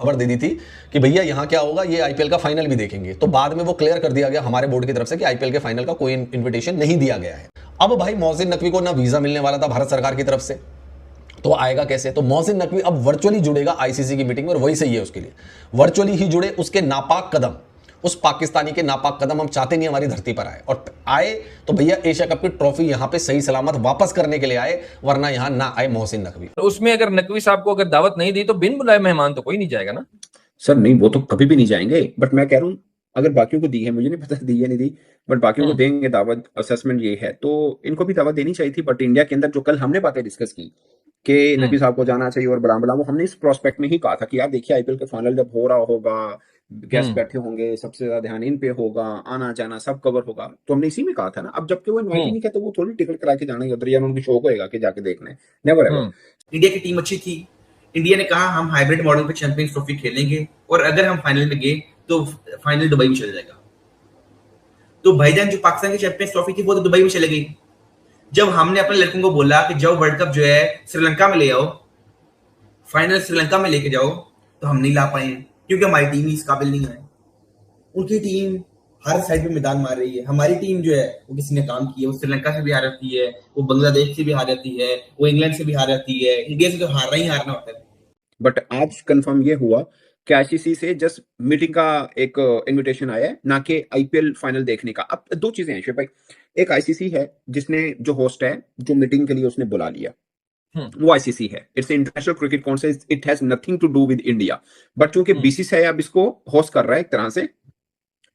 खबर दे दी थी कि भैया यहाँ क्या होगा, ये आईपीएल का फाइनल भी देखेंगे। तो बाद में वो क्लियर कर दिया गया हमारे बोर्ड की तरफ से कि आईपीएल के फाइनल का कोई इन्विटेशन नहीं दिया गया है। अब भाई मोहसिन नकवी को ना वीजा मिलने वाला था भारत सरकार की तरफ से, तो आएगा कैसे? तो मोहसिन नकवी अब वर्चुअली जुड़ेगा आईसीसी की मीटिंग में, और वही सही है उसके लिए, वर्चुअली ही जुड़े। उसके नापाक कदम, उस पाकिस्तानी के नापाक कदम हम चाहते नहीं हमारी धरती पर आए, और आए तो भैया एशिया कप की ट्रॉफी यहां पे सही सलामत वापस करने के लिए आए, वरना यहां ना आए मोहसिन नकवी। तो उसमें अगर नकवी साहब को अगर दावत नहीं दी तो बिन बुलाए मेहमान तो कोई नहीं जाएगा ना सर। नहीं, वो तो कभी भी नहीं जाएंगे, बट मैं कह रहा हूँ अगर बाकियों को दी है, मुझे नहीं पता दी है नहीं दी, बट बाकियों को देंगे दावत। असेसमेंट ये है तो इनको भी दावत देनी चाहिए थी। बट इंडिया के अंदर जो कल हमने बातें डिस्कस की कि नकवी साहब को जाना चाहिए और बड़ा वो हमने इस प्रोस्पेक्ट में ही कहा था कि यार देखिए आईपीएल का फाइनल जब हो रहा होगा, गेस्ट बैठे होंगे, सबसे ज्यादा ध्यान इन पे होगा, आना जाना सब कवर होगा, तो हमने इसी में कहा था ना। अब जबकि वो इन्वाइट ही नहीं किया तो वो थोड़ी टिकट करा के जाना ही उधर, या उनकी शौक होएगा कि जाके देखना है। Never ever. इंडिया की टीम अच्छी थी, इंडिया ने कहा हम हाइब्रिड मॉडल पे चैंपियंस ट्रॉफी खेलेंगे, और अगर हम फाइनल में गए तो फाइनल दुबई में चला जाएगा। तो भाईजान जो पाकिस्तान की चैंपियंस ट्रॉफी थी वो तो दुबई में चले गई। जब हमने अपने लड़कों को बोला कि जाओ वर्ल्ड कप जो है श्रीलंका में ले आओ, फाइनल श्रीलंका में लेके जाओ, तो हम नहीं ला पाए क्योंकि हमारी टीम इस काबिल नहीं है। उनकी टीम हर साइड पे मैदान मार रही है, हमारी टीम जो है वो किसी ने काम किया, वो श्रीलंका से भी हार जाती है, वो बांग्लादेश से भी हार जाती है, वो इंग्लैंड से भी हार जाती है, इंडिया से तो हारना ही हारना होता है। बट आज कंफर्म ये हुआ कि आईसीसी से जस्ट मीटिंग का एक इनविटेशन आया है, ना कि आईपीएल फाइनल देखने का। अब दो चीजें हैं शिव भाई, एक आईसीसी है जिसने जो होस्ट है, जो मीटिंग के लिए उसने बुला लिया, वो आईसीसी है, it's international cricket council, it has nothing to do with India. But चूंकि बीसीसीआई अब इसको होस्ट कर रहा है, एक तरह से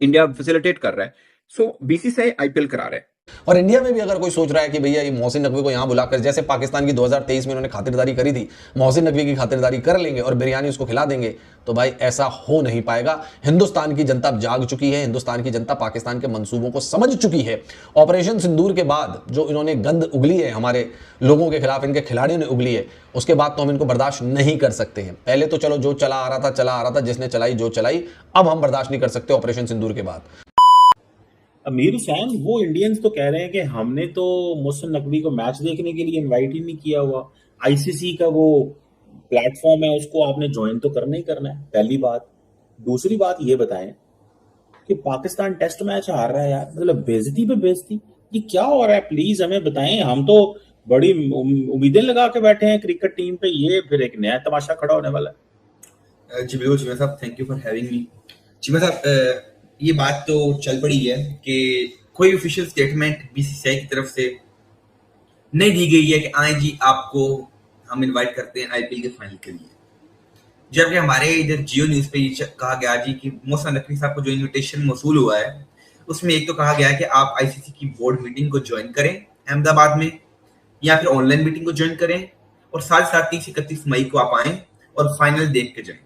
इंडिया फैसिलिटेट कर रहा है, सो बीसीसीआई आईपीएल करा रहा है। और इंडिया में भी अगर कोई सोच रहा है कि भैया ये मोहसिन नकवी को यहां बुलाकर, जैसे पाकिस्तान की 2023 में उन्होंने खातिरदारी करी थी, मोहसिन नकवी की खातिरदारी कर लेंगे और बिरयानी उसको खिला देंगे, तो भाई ऐसा हो नहीं पाएगा। हिंदुस्तान की जनता जाग चुकी है, हिंदुस्तान की जनता पाकिस्तान के मंसूबों को समझ चुकी है। ऑपरेशन सिंदूर के बाद जो इन्होंने गंद उगली है हमारे लोगों के खिलाफ, इनके खिलाड़ियों ने उगली है, उसके बाद तो हम इनको बर्दाश्त नहीं कर सकते हैं। पहले तो चलो जो चला आ रहा था, जिसने चलाई जो चलाई, अब हम बर्दाश्त नहीं कर सकते ऑपरेशन सिंदूर के बाद। अमीर हुसैन, वो इंडियंस तो कह रहे हैं कि हमने तो मोहसिन नकवी को मैच देखने के लिए इनवाइट ही नहीं किया हुआ, आईसीसी का वो प्लेटफॉर्म है उसको आपने ज्वाइन तो करना ही करना है, पहली बात। दूसरी बात ये बताएं कि पाकिस्तान टेस्ट मैच हार रहा है यार, मतलब बेइज्जती पे बेइज्जती, ये क्या हो रहा है? प्लीज हमें बताएं, हम तो बड़ी उम्मीदें लगा के बैठे हैं क्रिकेट टीम पे, ये फिर एक नया तमाशा खड़ा होने वाला है। जी बिल्कुल चिमा साहब, thank you for having me. Cheema साहब, ये बात तो चल पड़ी है कि कोई ऑफिशियल स्टेटमेंट बीसीसीआई की तरफ से नहीं दी गई है कि आए जी आपको हम इनवाइट करते हैं आईपीएल के फाइनल के लिए। जबकि हमारे इधर जियो न्यूज पे ये कहा गया जी कि मोहसिन नकवी साहब को जो इनविटेशन मौसूल हुआ है, उसमें एक तो कहा गया है कि आप आईसीसी की बोर्ड मीटिंग को ज्वाइन करें अहमदाबाद में, या फिर ऑनलाइन मीटिंग को ज्वाइन करें, और साथ साथ 30-31 मई को आप आए और फाइनल देख के जाएं।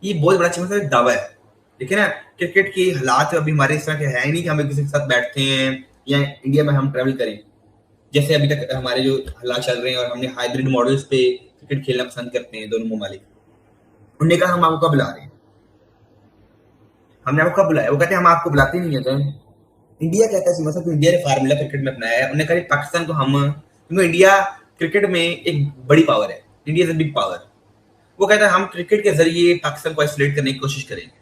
ये बहुत बड़ा चिमा साहब दावा है। देखिए ना, क्रिकेट के हालात अभी हमारे इस तरह के है नहीं कि हम एक दूसरे के साथ बैठते हैं या इंडिया में हम ट्रैवल करें, जैसे अभी तक हमारे जो हालात चल रहे हैं, और हमने हाइब्रिड मॉडल्स पे क्रिकेट खेलना पसंद करते हैं दोनों ममालिक। उन्होंने कहा हम आपको कब बुला रहे हैं, हमने आपको कब बुलाया, वो कहते हैं हम आपको बुलाते नहीं है। इंडिया कहता है मतलब इंडिया ने फार्मूला क्रिकेट में अपनाया है। उन्होंने कहा पाकिस्तान को हम, क्योंकि इंडिया क्रिकेट में एक बड़ी पावर है, India is a big power, वो कहता है हम क्रिकेट के जरिए पाकिस्तान को आइसोलेट करने की कोशिश करेंगे।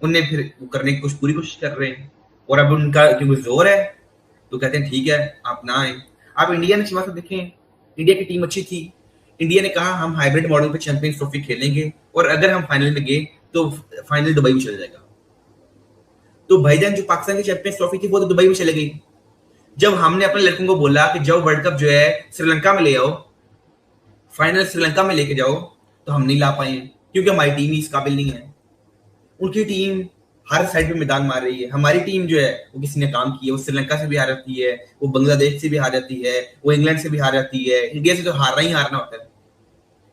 उन्हें फिर वो करने की पूरी कोशिश कर रहे हैं, और अब उनका क्योंकि जोर है तो कहते हैं ठीक है आप ना आए। आप इंडिया ने चिमा साहब देखें, इंडिया की टीम अच्छी थी, इंडिया ने कहा हम हाइब्रिड मॉडल पे चैंपियंस ट्रॉफी खेलेंगे, और अगर हम फाइनल में गए तो फाइनल दुबई में चला जाएगा। तो भाईजान जो पाकिस्तान की चैंपियंस ट्रॉफी थी वो तो दुबई में चले गई। जब हमने अपने लड़कों को बोला कि जाओ वर्ल्ड कप जो है श्रीलंका में ले आओ, फाइनल श्रीलंका में लेके जाओ, तो हम नहीं ला पाए क्योंकि हमारी टीम इस काबिल नहीं है। उनकी टीम हर साइड पे मैदान मार रही है, हमारी टीम जो है वो किसी ने काम किया, वो श्रीलंका से भी हार जाती है, वो बांग्लादेश से भी हार जाती है, वो इंग्लैंड से भी हार जाती है, इंडिया से तो हारना ही हारना होता है।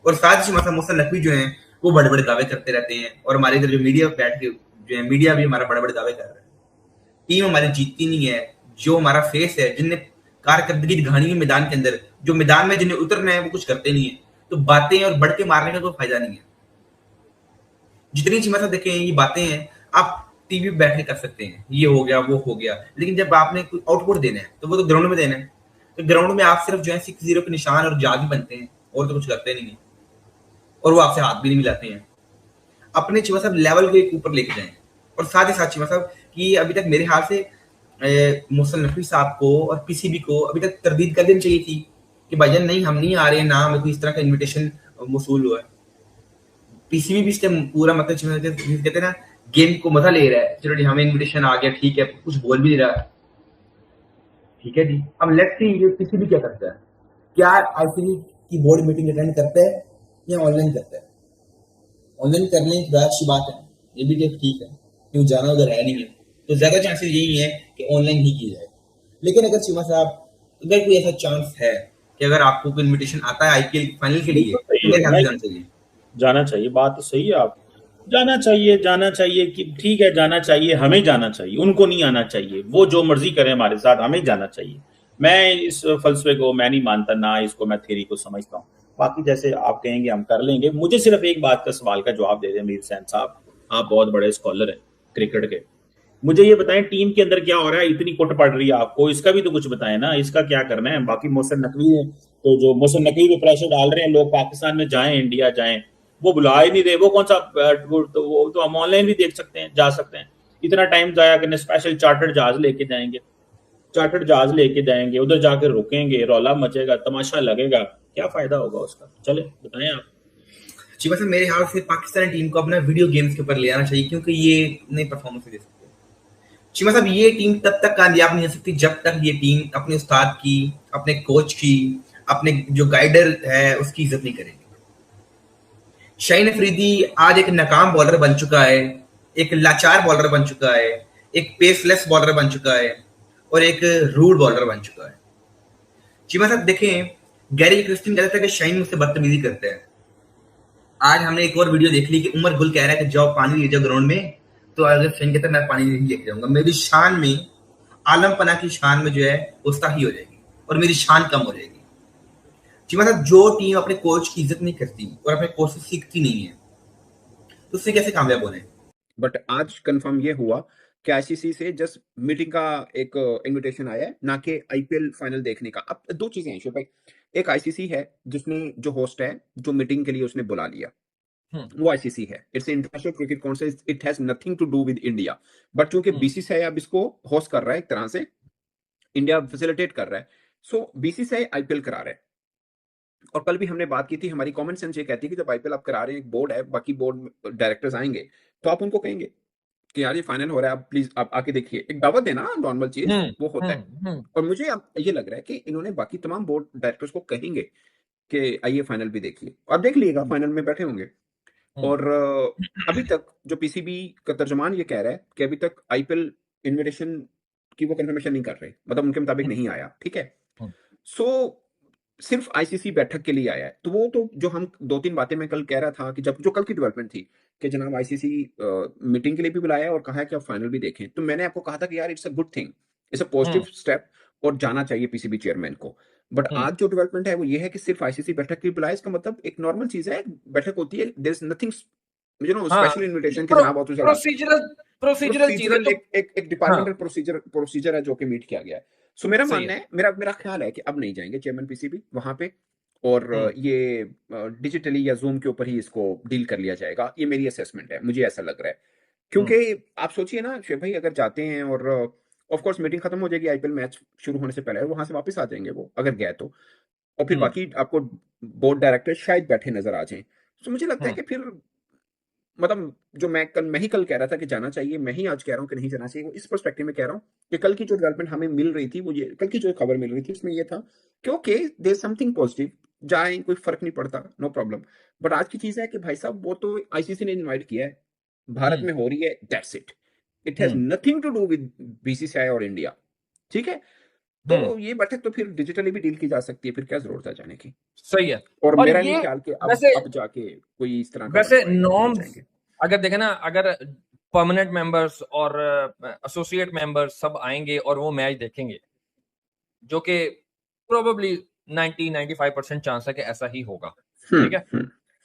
और साथ ही मोहसिन नकवी जो है वो बड़े बड़े दावे करते रहते हैं, और हमारे इधर जो मीडिया बैठ के जो है, मीडिया भी हमारा बड़े बड़े दावे कर रहा है। टीम हमारी जीतती नहीं है, जो हमारा फेस है, जिनने कारकर्दगी दिखानी है मैदान के अंदर, जो मैदान में जिन्हें उतरना है वो कुछ करते नहीं है, तो बातें और बढ़ के मारने का कोई फायदा नहीं है। जितनी चिमा साहब देखें ये बातें हैं आप टीवी पे बैठ के कर सकते हैं, ये हो गया वो हो गया, लेकिन जब आपने कोई आउटपुट देना है तो वो तो ग्राउंड में देना है। तो ग्राउंड में आप सिर्फ जो है 6-0 के निशान और जाग ही बनते हैं, और तो कुछ करते नहीं है। और वो आपसे हाथ भी नहीं मिलाते हैं। अपने चीमा साहब लेवल को एक ऊपर लेके जाएं। और साथ ही साथ चीमा साहब कि अभी तक मेरे ख्याल से मोहसिन नकवी साहब को और पीसीबी को अभी तक तरदीद कर देनी चाहिए थी कि भाईजान नहीं, हम नहीं आ रहे हैं, ना हमें कोई इस तरह का इन्विटेशन मौसूल हुआ है। पीसीबी भी इसके पूरा मतलब कहते हैं ना, गेम को मजा ले रहा है, चलो जी हमें इन्विटेशन आ गया, ठीक है, कुछ बोल भी नहीं रहा, ठीक है जी। अब लेट्स सी ये पीसीबी क्या करता है, क्या आईसीसी की बोर्ड मीटिंग अटेंड करता है या ऑनलाइन करता है। ऑनलाइन करने की अच्छी बात है, ये भी ठीक है, क्यों जाना उधर है नहीं है, तो ज्यादा चांसेस यही है कि ऑनलाइन ही की जाए। लेकिन अगर चीमा साहब, अगर कोई ऐसा चांस है कि अगर आपको कोई इन्विटेशन आता है आईपीएल फाइनल के लिए, बिल्कुल सही तो मेरे है, ख्याल से जाना चाहिए। जाना चाहिए, बात तो सही है। आप जाना चाहिए कि ठीक है, जाना चाहिए, हमें जाना चाहिए, उनको नहीं आना चाहिए। वो जो मर्जी करें हमारे साथ, हमें जाना चाहिए। मैं इस फलसफे को मैं नहीं मानता, ना इसको मैं थ्योरी को समझता हूँ। बाकी जैसे आप कहेंगे हम कर लेंगे। मुझे सिर्फ एक बात का सवाल का जवाब दे दें मीर सैन साहब, आप बहुत बड़े स्कॉलर हैं क्रिकेट के, मुझे ये बताएं टीम के अंदर क्या हो रहा है, इतनी कुट पड़ रही है आपको, इसका भी तो कुछ बताएं ना, इसका क्या करना है। बाकी मोहसिन नकवी है, तो जो मोहसिन नकवी पे प्रेशर डाल रहे हैं लोग पाकिस्तान में जाएं, इंडिया जाएं, वो बुला ही नहीं रहे। वो कौन सा वो तो हम ऑनलाइन भी देख सकते हैं, जा सकते हैं। इतना टाइम जाया करने, स्पेशल चार्टर्ड जहाज लेके जाएंगे, उधर जाकर रुकेंगे, रौला मचेगा, तमाशा लगेगा, क्या फायदा होगा उसका। चले बताएं आप। जी बस मेरे ख्याल से पाकिस्तानी टीम को अपना वीडियो गेम्स के ऊपर ले आना चाहिए, क्योंकि ये नई परफॉर्मेंस दे सकते हैं। चीमा साहब ये टीम तब तक कामयाब नहीं हो सकती जब तक ये टीम अपने उस्ताद की, अपने कोच की, अपने जो गाइडर है उसकी इज्जत नहीं करेगी। शाहीन अफरीदी आज एक नाकाम बॉलर बन चुका है, एक लाचार बॉलर बन चुका है, एक पेसलेस बॉलर बन चुका है और एक रूड बॉलर बन चुका है। चीमा साहब देखें, गैरी क्रिस्टिन कहता था कि शाहीन मुझसे बदतमीजी करता है। आज हमने एक और वीडियो देख ली कि उमर गुल कह रहा है कि जाओ पानी ले जाओ ग्राउंड में, तो अगर शाहीन कहता है मैं पानी नहीं लेके जाऊंगा, मेरी शान में, आलम पना की शान में जो है गुस्ताखी हो जाएगी और मेरी शान कम हो जाएगी। चीमा साहब जो टीम अपने कोच की इज्जत नहीं करती और अपने कोच से सीखती नहीं है, तो उससे कैसे कामयाब होने। बट आज कंफर्म ये हुआ कि आईसीसी से जस्ट मीटिंग का एक इनविटेशन आया है, ना कि आईपीएल फाइनल देखने का। अब दो चीजें हैं शिव भाई, एक आईसीसी है जिसने, जो होस्ट है, जो मीटिंग के लिए उसने बुला लिया, वो आईसीसी है, it's international cricket council, it has nothing to do with India. But चूंकि बीसीसीआई अब इसको होस्ट कर रहा है, एक तरह से इंडिया फैसिलिटेट कर रहा है, सो बीसीसीआई आईपीएल करा रहा है। और कल भी हमने बात की थी, हमारी कॉमन सेंस ये कहती है कि जब आईपीएल आप करा रहे हैं, एक बोर्ड है, बाकी बोर्ड डायरेक्टर्स आएंगे, तो आप उनको कहेंगे कि यार ये फाइनल हो रहा है, आप प्लीज आप आके देखिए, एक दावत देना, नॉर्मल चीज वो होता है। और मुझे अब ये लग रहा है कि इन्होंने बाकी तमाम बोर्ड डायरेक्टर्स को कहेंगे कि आइए फाइनल भी देखिए, और देख लीजिएगा फाइनल में बैठे होंगे। और अभी तक जो पीसीबी का तर्जुमान ये कह रहा है कि अभी तक आईपीएल इन्विटेशन की वो कंफर्मेशन नहीं कर रहे, मतलब उनके मुताबिक नहीं आया, ठीक है। सो सिर्फ आईसीसी बैठक के लिए आया है, तो वो तो जो हम दो तीन बातें मैं कल कह रहा था कि जब जो कल की डेवलपमेंट थी कि जनाब आईसीसी मीटिंग के लिए भी बुलाया और कहा है कि आप फाइनल भी देखें, तो मैंने आपको कहा था कि यार it's a good thing, it's a positive step, और जाना चाहिए पीसीबी चेयरमैन को। बट आज जो डेवलपमेंट है वो ये है कि सिर्फ आईसीसी बैठक के लिए बुलाया, इसका मतलब एक नॉर्मल चीज है, बैठक होती है, there is nothing special invitation के जनाब आप प्रोसीजरल चीजें तो एक डिपार्टमेंटल प्रोसीजर है जो कि मीट किया गया है। सो मेरा मानना है, मेरा ख्याल है कि अब नहीं जाएंगे चेयरमैन पीसीबी वहां पे, और ये डिजिटली या जूम के ऊपर ही इसको डील कर लिया जाएगा, ये मेरी असेसमेंट है, मुझे ऐसा लग रहा है। क्योंकि आप सोचिए ना शिव भाई, अगर जाते हैं और ऑफ कोर्स मीटिंग खत्म हो जाएगी आईपीएल मैच शुरू होने से पहले, वहां से वापस आ जाएंगे वो अगर गए तो, और फिर बाकी आपको बोर्ड डायरेक्टर शायद बैठे नजर आ जाएं। तो मुझे लगता है कि फिर मतलब जो मैं ही कल कह रहा था कि जाना चाहिए, मैं ही आज कह रहा हूँ कि नहीं जाना चाहिए, वो इस पर्सपेक्टिव में कह रहा हूँ कि कल की जो डेवलपमेंट हमें मिल रही थी, वो ये कल की जो खबर मिल रही थी उसमें ये था कि okay there is something positive, जाए कोई फर्क नहीं पड़ता, नो प्रॉब्लम। बट आज की चीज है कि भाई साहब वो तो आईसीसी ने इन्वाइट किया है, भारत में हो रही है, that's it, it has nothing to do with BCCI और इंडिया, ठीक है। तो ये बैठक तो फिर डिजिटली भी डील की जा सकती है, फिर क्या जरूरत है जाने की। सही है। और मेरा ये नहीं ख्याल कि वैसे अब जाके कोई इस तरह का वैसे बन पाएगा, नॉर्म्स जाएंगे। अगर देखें ना, अगर परमानेंट मेंबर्स और एसोसिएट मेंबर्स सब आएंगे और वो मैच देखेंगे, जो कि प्रोबेबली 90-95% चांस है कि ऐसा ही होगा, ठीक है,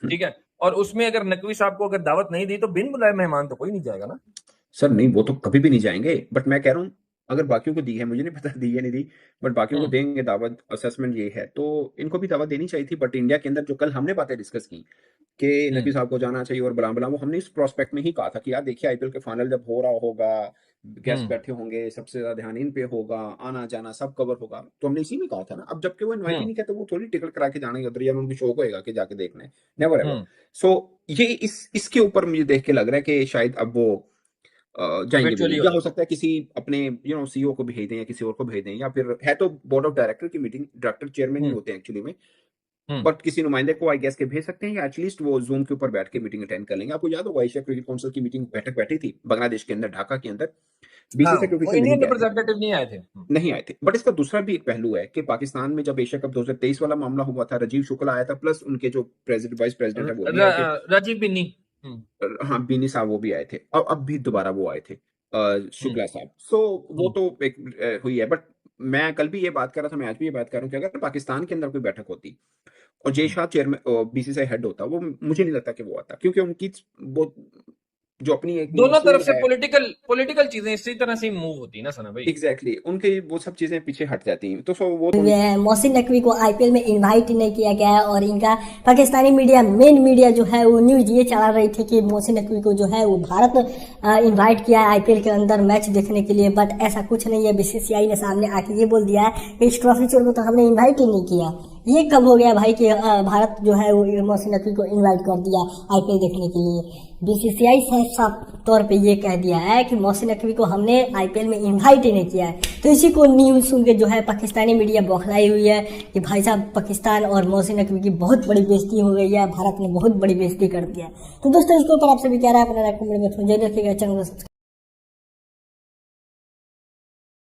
ठीक है। और उसमें अगर नकवी साहब को अगर दावत नहीं दी तो बिन बुलाए मेहमान तो कोई नहीं जाएगा ना सर। नहीं, वो तो कभी भी नहीं जाएंगे, बट मैं कह रहा हूँ अगर बाकियों को दी है, मुझे नहीं पता दी है नहीं दी, बट बाकियों को देंगे दावत, असेसमेंट ये है, तो इनको भी दावत देनी चाहिए थी। बट इंडिया के अंदर जो कल हमने बातें डिस्कस की कि नकवी साहब को जाना चाहिए और बला वो हमने इस प्रोस्पेक्ट में ही कहा था कि यार देखिए आईपीएल के फाइनल जब हो रहा होगा, गेस्ट बैठे होंगे, सबसे ज्यादा ध्यान इन पे होगा, आना जाना सब कवर होगा, तो हमने इसी में कहा था ना। अब जबकि वो इनवाइट ही नहीं कहते, वो थोड़ी टिकट करा के जाना उधर या उनको शौक होएगा कि जाके देखना है, नेवर एवर। सो ये इसके ऊपर मुझे देख के लग रहा है कि शायद अब वो जाएंगे भी नहीं, या हो सकता है किसी अपने सीईओ को भेज दें या किसी और को भेज दें, या फिर है तो बोर्ड ऑफ डायरेक्टर की मीटिंग, डायरेक्टर चेयरमैन ही होते हैं एक्चुअली में, बट किसी नुमाइंदे को आई गेस के भेज सकते हैं, या एटलीस्ट वो जूम के ऊपर बैठ के मीटिंग अटेंड कर लेंगे। आपको याद होगा एशिया क्रिकेट काउंसिल की मीटिंग बैठक बैठी थी बांग्लादेश के अंदर, ढाका के अंदर, बीसीसीआई के ऑफिशियल इंडियन रिप्रेजेंटेटिव नहीं आए थे। बट इसका दूसरा भी एक पहलू है कि पाकिस्तान में जब एशिया कप 2023 वाला मामला हुआ था, राजीव शुक्ला आया था, प्लस उनके जो वाइस प्रेसिडेंट है वो भी आए थे, राजीव बिन्नी, हाँ बिनी साहब वो भी आए थे, और अब भी दोबारा वो आए थे शुक्ला साहब। सो वो तो एक हुई है, बट मैं कल भी ये बात कर रहा था, मैं आज भी ये बात कर रहा हूँ कि अगर पाकिस्तान के अंदर कोई बैठक होती और Jay Shah chairman BCCI head होता, वो मुझे नहीं लगता कि वो आता, क्योंकि उनकी वो जो अपनी एक दोनों तरफ से पॉलिटिकल चीजें इसी तरह से मूव होती है ना सना भाई। एग्जैक्टली उनके वो सब चीजें पीछे हट जाती हैं। तो वो मोहसिन नकवी को आईपीएल में इनवाइट नहीं किया गया है, और इनका पाकिस्तानी मीडिया, मेन मीडिया जो है वो न्यूज ये चला रही थी कि मोहसिन नकवी को जो है वो भारत इनवाइट किया है आईपीएल के अंदर मैच देखने के लिए, बट ऐसा कुछ नहीं है। बीसीसीआई ने सामने आके ये बोल दिया है कि इस ट्रॉफी चोर को तो हमने इन्वाइट ही नहीं किया। ये कब हो गया भाई कि भारत जो है वो मोहसिन नकवी को इनवाइट कर दिया आईपीएल देखने के लिए। बीसीसीआई साफ तौर पे ये कह दिया है कि मोहसिन नकवी को हमने आईपीएल में इनवाइट ही नहीं किया है। तो इसी को न्यूज सुन के जो है पाकिस्तानी मीडिया बौखलाई हुई है कि भाई साहब पाकिस्तान और मोहसिन नकवी की बहुत बड़ी बेइज्जती हो गई है, भारत ने बहुत बड़ी बेइज्जती कर दिया। तो दोस्तों इसके ऊपर आपसे भी क्या राय अपना कमेंट में जरूर रखिएगा, चैनल को सब्सक्राइब